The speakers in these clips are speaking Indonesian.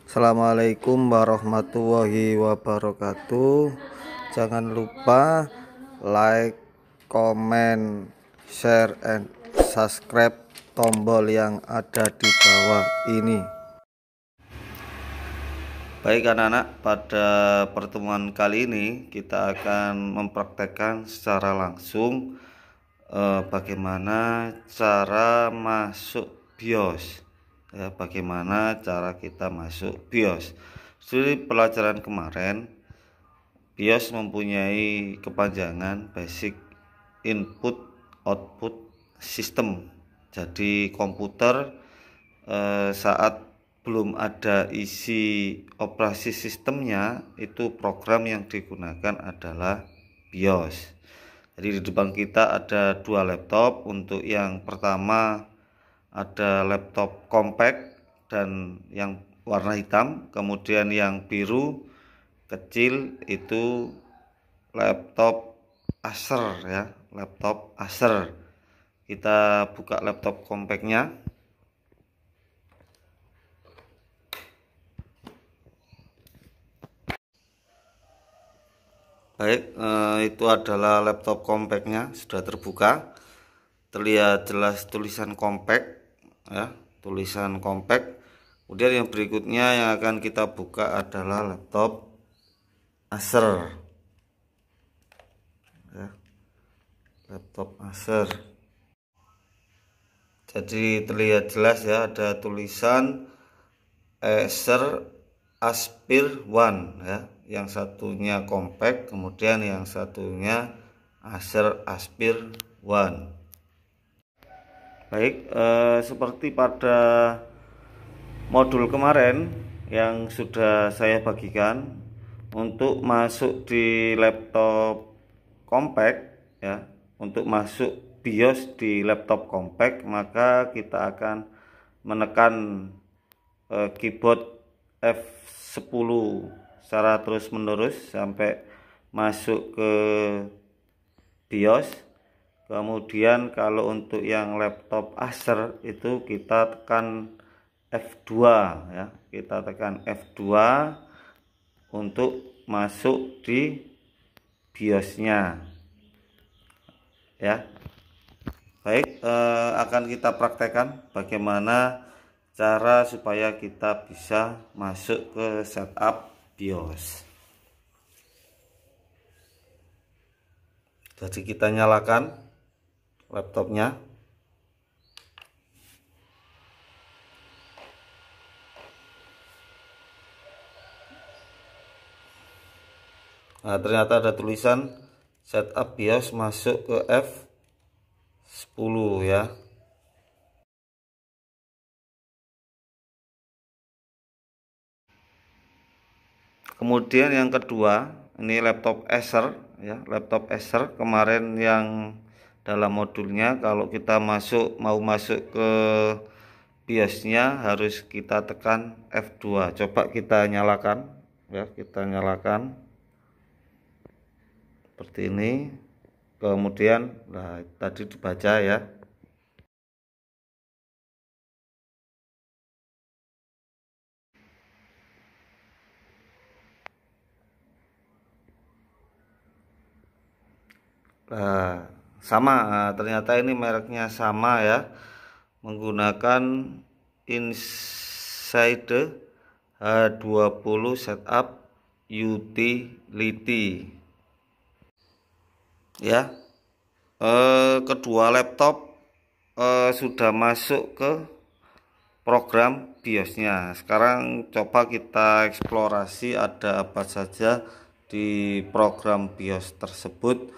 Assalamualaikum warahmatullahi wabarakatuh. Jangan lupa like, comment, share, and subscribe tombol yang ada di bawah ini. Baik anak-anak, pada pertemuan kali ini kita akan mempraktekkan secara langsung bagaimana cara masuk BIOS. Ya, bagaimana cara kita masuk BIOS. Di pelajaran kemarin, BIOS mempunyai kepanjangan Basic Input Output System. Jadi komputer saat belum ada isi operasi sistemnya, itu program yang digunakan adalah BIOS. Jadi di depan kita ada dua laptop. Untuk yang pertama ada laptop compact dan yang warna hitam, kemudian yang biru kecil itu laptop Acer ya, laptop Acer. Kita buka laptop compactnya. Baik, itu adalah laptop compactnya, sudah terbuka. Terlihat jelas tulisan compact ya, tulisan compact. Kemudian yang berikutnya yang akan kita buka adalah laptop Acer ya, laptop Acer. Jadi terlihat jelas ya, ada tulisan Acer Aspire One ya, yang satunya compact, kemudian yang satunya Acer Aspire One. Baik, seperti pada modul kemarin yang sudah saya bagikan, untuk masuk di laptop compact ya, untuk masuk BIOS di laptop compact, maka kita akan menekan keyboard F10 secara terus menerus sampai masuk ke BIOS. Kemudian kalau untuk yang laptop Acer itu kita tekan F2 ya, kita tekan F2 untuk masuk di BIOS-nya ya. Baik, akan kita praktekkan bagaimana cara supaya kita bisa masuk ke setup BIOS. Jadi kita nyalakan laptopnya. Nah, ternyata ada tulisan setup BIOS masuk ke F10 ya. Kemudian yang kedua, ini laptop Acer ya, laptop Acer kemarin yang dalam modulnya, kalau kita mau masuk ke BIOS-nya harus kita tekan F2. Coba kita nyalakan ya, kita nyalakan seperti ini. Kemudian nah tadi dibaca ya. Nah, sama, ternyata ini mereknya sama ya, menggunakan Inside H20 Setup Utility ya. Kedua laptop sudah masuk ke program BIOS-nya. Sekarang coba kita eksplorasi ada apa saja di program BIOS tersebut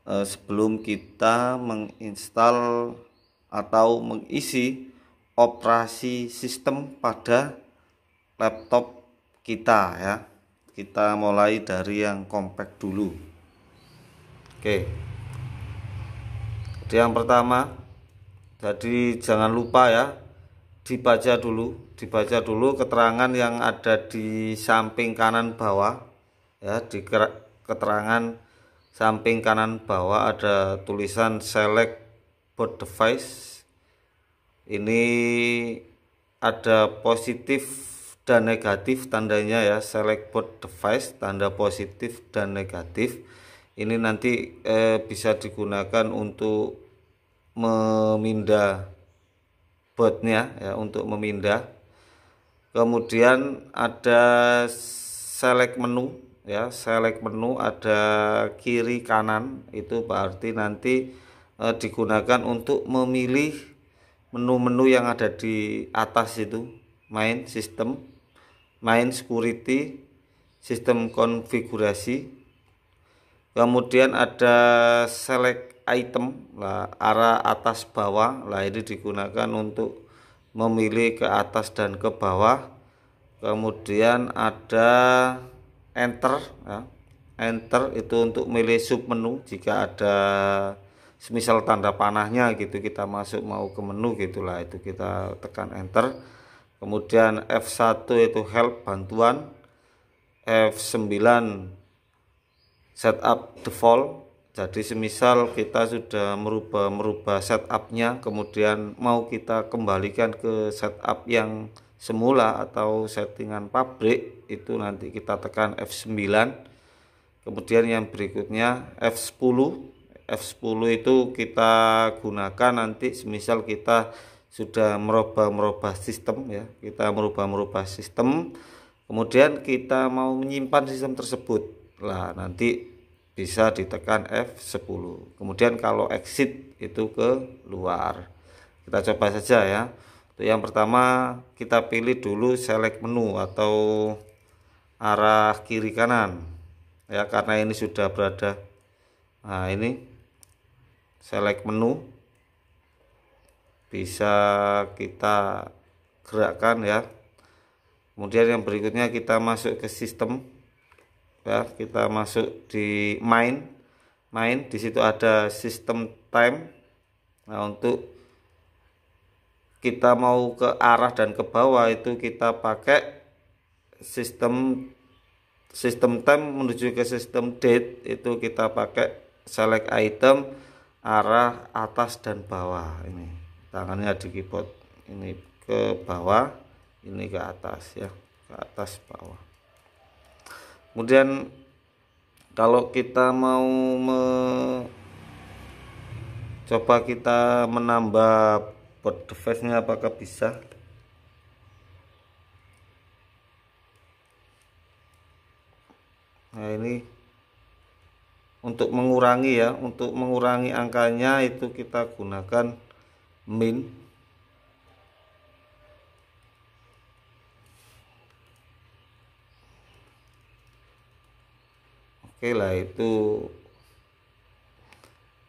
sebelum kita menginstal atau mengisi operasi sistem pada laptop kita ya. Kita mulai dari yang compact dulu. Oke. Jadi yang pertama, jadi jangan lupa ya, dibaca dulu keterangan yang ada di samping kanan bawah ya. Di keterangan samping kanan bawah ada tulisan select boot device. Ini ada positif dan negatif tandanya ya, select both device, tanda positif dan negatif. Ini nanti bisa digunakan untuk memindah botnya ya, untuk memindah. Kemudian ada select menu ya, select menu ada kiri kanan, itu berarti nanti digunakan untuk memilih menu-menu yang ada di atas itu, main sistem, main security, sistem konfigurasi. Kemudian ada select item lah, arah atas bawah lah, ini digunakan untuk memilih ke atas dan ke bawah. Kemudian ada enter ya. Enter itu untuk milih sub menu, jika ada semisal tanda panahnya gitu, kita masuk mau ke menu gitulah, itu kita tekan enter. Kemudian F1 itu help, bantuan. F9 setup default, jadi semisal kita sudah merubah setupnya, kemudian mau kita kembalikan ke setup yang semula atau settingan pabrik, itu nanti kita tekan F9. Kemudian yang berikutnya F10. F10 itu kita gunakan nanti semisal kita sudah merubah sistem ya, kita merubah sistem, kemudian kita mau menyimpan sistem tersebut lah, nanti bisa ditekan F10. Kemudian kalau exit itu ke luar. Kita coba saja ya. Untuk yang pertama kita pilih dulu select menu atau arah kiri kanan ya, karena ini sudah berada. Nah, ini select menu bisa kita gerakkan ya. Kemudian yang berikutnya kita masuk ke sistem ya, kita masuk di main. Di situ ada sistem time. Nah, untuk kita mau ke arah dan ke bawah itu kita pakai sistem time menuju ke sistem date, itu kita pakai select item, arah atas dan bawah. Ini tangannya di keyboard, ini ke bawah, ini ke atas ya, ke atas bawah. Kemudian kalau kita mau coba kita menambah boot device-nya, apakah bisa? Nah, ini untuk mengurangi ya, untuk mengurangi angkanya itu kita gunakan min. Oke lah, itu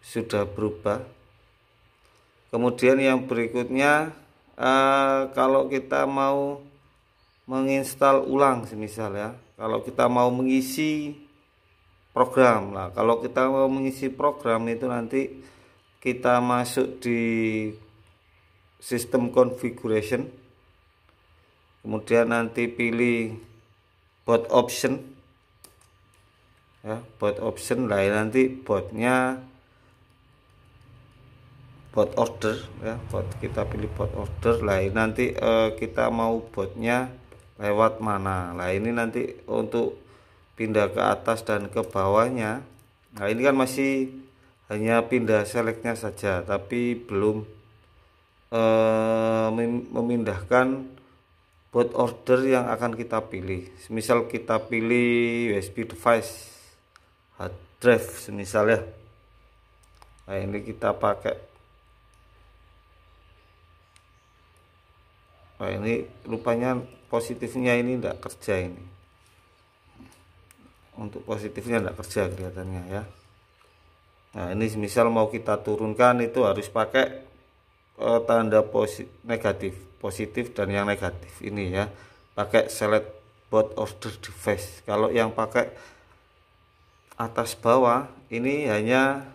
sudah berubah. Kemudian yang berikutnya kalau kita mau menginstal ulang semisal ya, kalau kita mau mengisi program lah, kalau kita mau mengisi program itu nanti kita masuk di sistem configuration, kemudian nanti pilih boot option ya, boot option lah, nanti bootnya boot order ya, kita pilih boot order lah, nanti kita mau bootnya lewat mana lah, ini nanti untuk pindah ke atas dan ke bawahnya. Nah, ini kan masih hanya pindah selectnya saja, tapi belum memindahkan boot order yang akan kita pilih. Misal kita pilih USB device hard drive semisal ya. Nah, ini kita pakai. Nah, ini rupanya positifnya ini tidak kerja ini. Untuk positifnya tidak kerja kelihatannya ya. Nah, ini misal mau kita turunkan itu harus pakai tanda positif dan yang negatif ini ya, pakai select boot order device. Kalau yang pakai atas bawah ini hanya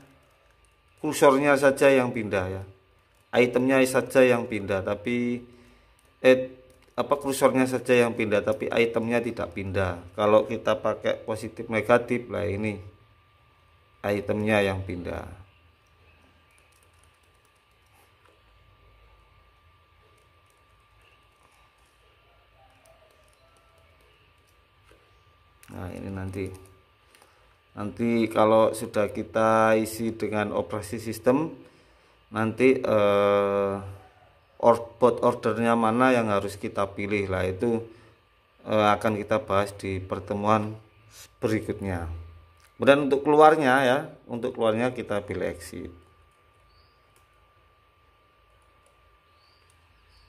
kursornya saja yang pindah ya, itemnya saja yang pindah, tapi kursornya saja yang pindah, tapi itemnya tidak pindah. Kalau kita pakai positif negatif lah, ini itemnya yang pindah. Nah, ini nanti kalau sudah kita isi dengan operasi sistem, nanti boot ordernya mana yang harus kita pilih lah, itu akan kita bahas di pertemuan berikutnya. Kemudian untuk keluarnya ya, untuk keluarnya kita pilih exit.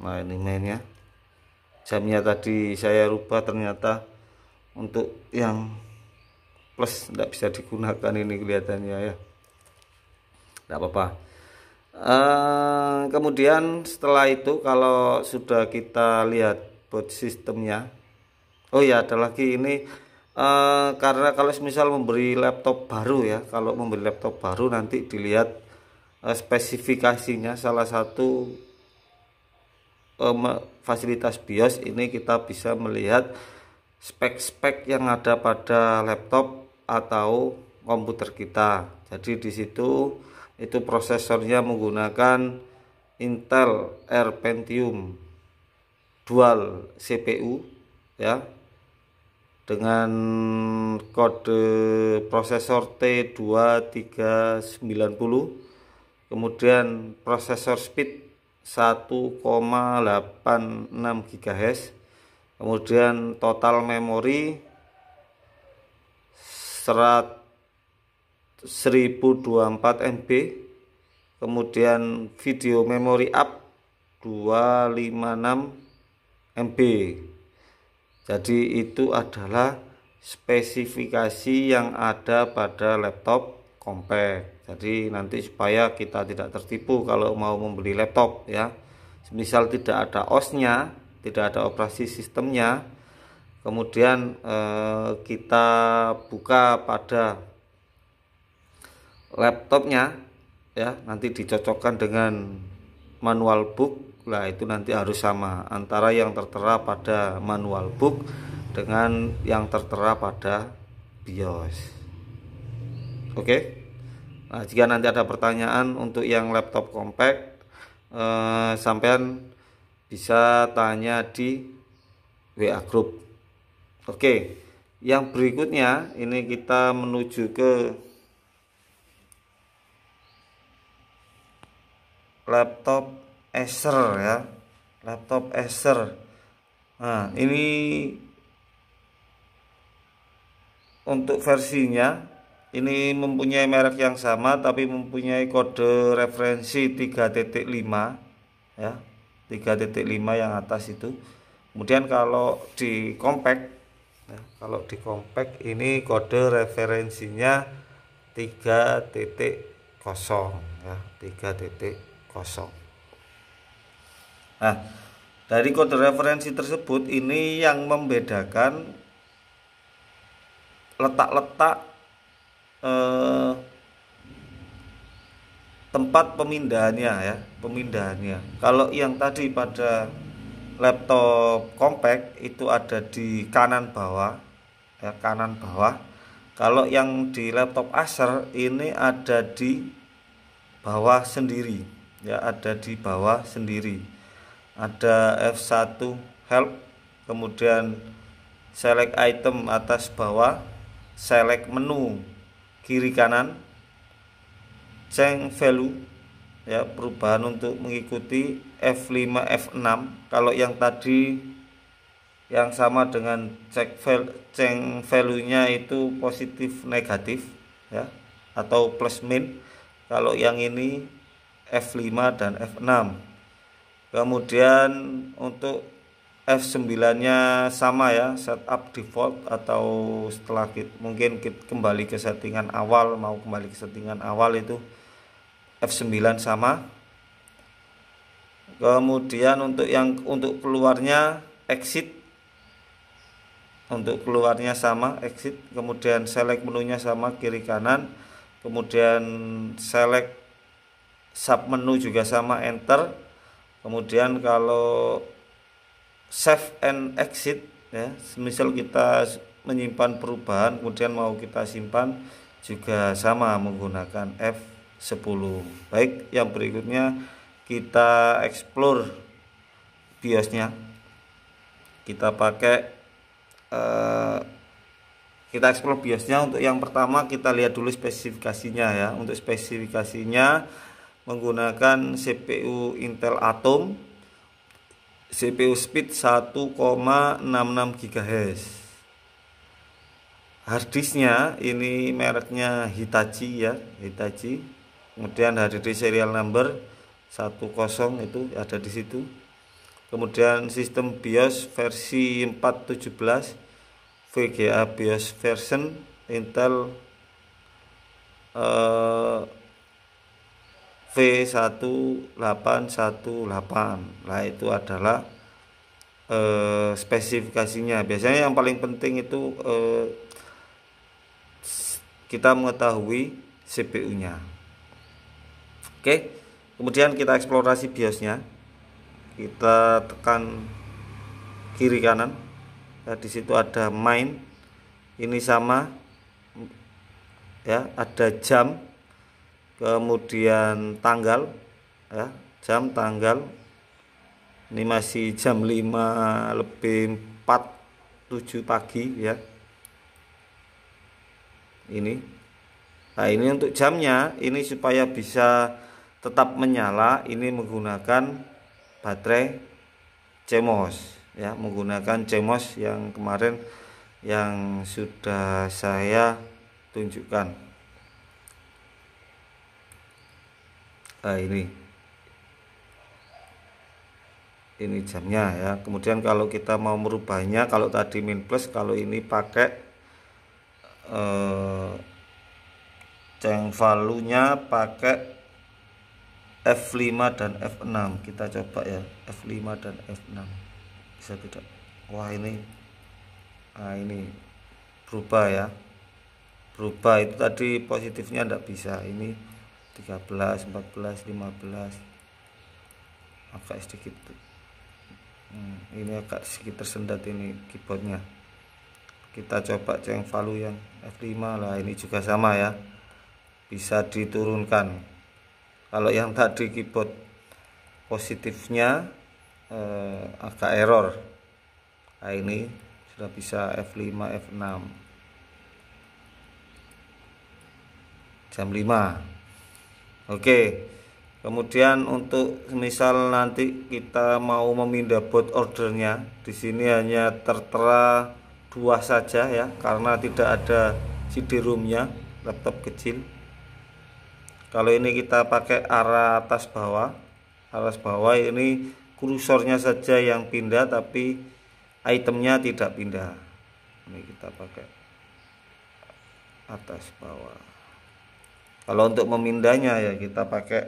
Nah, ini mainnya. Jamnya tadi saya rubah, ternyata untuk yang plus tidak bisa digunakan, ini kelihatannya ya. Tidak apa-apa. Kemudian setelah itu kalau sudah kita lihat boot sistemnya, oh ya ada lagi ini, karena kalau misal memberi laptop baru ya, kalau memberi laptop baru nanti dilihat spesifikasinya. Salah satu fasilitas BIOS ini kita bisa melihat spek-spek yang ada pada laptop atau komputer kita. Jadi di situ itu prosesornya menggunakan Intel R Pentium dual CPU ya, dengan kode prosesor T2390, kemudian prosesor speed 1,86 GHz, kemudian total memori 1024 MB, kemudian video memory up 256 MB. Jadi itu adalah spesifikasi yang ada pada laptop compact. Jadi nanti supaya kita tidak tertipu kalau mau membeli laptop ya, misal tidak ada OS-nya, tidak ada operasi sistemnya, kemudian kita buka pada laptopnya ya, nanti dicocokkan dengan manual book. Nah, itu nanti harus sama antara yang tertera pada manual book dengan yang tertera pada BIOS. Oke. Nah, jika nanti ada pertanyaan untuk yang laptop compact, sampean bisa tanya di WA group. Oke. Yang berikutnya ini kita menuju ke laptop Acer ya, laptop Acer. Nah, ini untuk versinya ini mempunyai merek yang sama tapi mempunyai kode referensi 3.5 ya, 3.5 yang atas itu. Kemudian kalau di compact ya, kalau di compact ini kode referensinya 3.0 ya, 3.0. Nah, dari kode referensi tersebut ini yang membedakan letak-letak tempat pemindahannya ya, pemindahannya. Kalau yang tadi pada laptop compact itu ada di kanan bawah ya, kanan bawah. Kalau yang di laptop Acer ini ada di bawah sendiri ya, ada di bawah sendiri. Ada F1 help, kemudian select item atas bawah, select menu kiri kanan, change value ya, perubahan untuk mengikuti F5 F6. Kalau yang tadi yang sama dengan change value-nya itu positif negatif ya, atau plus min. Kalau yang ini F5 dan F6. Kemudian untuk F9-nya sama ya, setup default, atau setelah mungkin kita kembali ke settingan awal, mau kembali ke settingan awal itu F9 sama. Kemudian untuk keluarnya exit, untuk keluarnya sama exit, kemudian select menunya sama kiri kanan, kemudian select sub menu juga sama enter. Kemudian kalau save and exit ya, misal kita menyimpan perubahan kemudian mau kita simpan juga sama menggunakan F10. Baik, yang berikutnya kita explore BIOS-nya. Kita pakai Kita explore BIOSnya. Untuk yang pertama kita lihat dulu spesifikasinya ya. Untuk spesifikasinya menggunakan CPU Intel Atom, CPU speed 1,66 GHz. Harddisknya ini mereknya Hitachi ya, Hitachi. Kemudian HDD serial number 10 itu ada di situ. Kemudian sistem BIOS versi 417, VGA BIOS version Intel V1818. Nah, itu adalah spesifikasinya. Biasanya yang paling penting itu kita mengetahui CPU-nya. Oke, kemudian kita eksplorasi BIOS-nya. Kita tekan kiri kanan. Nah, di situ ada main. Ini sama ya, ada jam, kemudian tanggal ya, jam, tanggal. Ini masih jam 5:47 pagi ya. Ini. Nah, ini untuk jamnya, ini supaya bisa tetap menyala, ini menggunakan baterai CMOS ya, menggunakan CMOS yang kemarin yang sudah saya tunjukkan. Nah, ini jamnya ya. Kemudian kalau kita mau merubahnya, kalau tadi min plus, kalau ini pakai change value-nya pakai F5 dan F6. Kita coba ya, F5 dan F6. Bisa tidak? Wah, ini ini berubah ya. Berubah, itu tadi positifnya tidak bisa. Ini 13, 14, 15. Agak sedikit. Ini agak sedikit tersendat ini keyboardnya. Kita coba change value yang F5 lah, ini juga sama ya, bisa diturunkan. Kalau yang tadi keyboard positifnya agak error. Nah, ini sudah bisa F5, F6, jam 5. Oke. Kemudian untuk misal nanti kita mau memindah boot ordernya, di sini hanya tertera 2 saja ya, karena tidak ada CD-ROM-nya, laptop kecil. Kalau ini kita pakai arah atas bawah ini kursornya saja yang pindah, tapi itemnya tidak pindah. Ini kita pakai atas bawah. Kalau untuk memindahnya ya kita pakai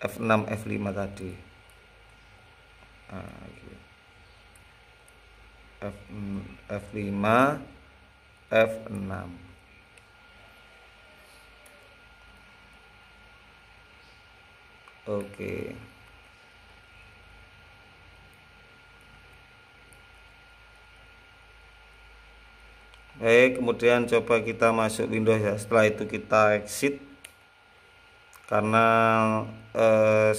F6, F5 tadi. Nah, gitu. F5, F6. Oke. Baik, kemudian coba kita masuk Windows ya. Setelah itu kita exit. Karena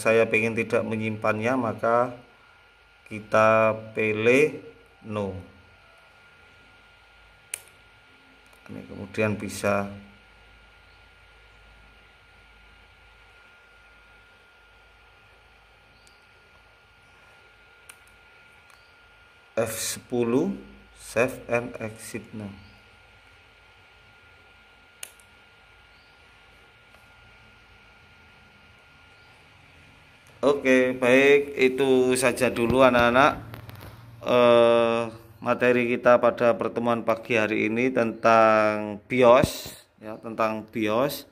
saya ingin tidak menyimpannya, maka kita pilih no. Ini kemudian bisa F10 save and exit now. Oke, baik, itu saja dulu anak-anak materi kita pada pertemuan pagi hari ini tentang BIOS ya, tentang BIOS.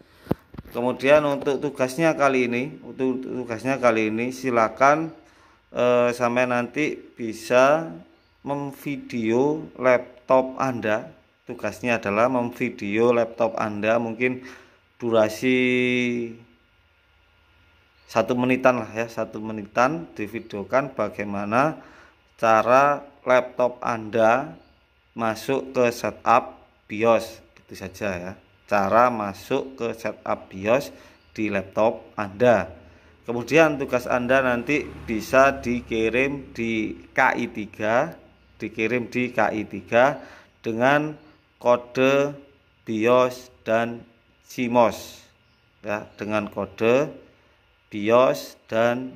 Kemudian untuk tugasnya kali ini, silakan sampai nanti bisa memvideo laptop Anda. Tugasnya adalah memvideo laptop Anda, mungkin durasi 1 menitan lah ya, 1 menitan, divideokan bagaimana cara laptop Anda masuk ke setup BIOS. Itu saja ya, cara masuk ke setup BIOS di laptop Anda. Kemudian tugas Anda nanti bisa dikirim di KI3, dengan kode BIOS dan CMOS ya, dengan kode BIOS dan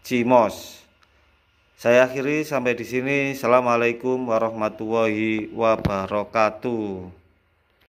CMOS. Saya akhiri sampai di sini. Assalamualaikum warahmatullahi wabarakatuh.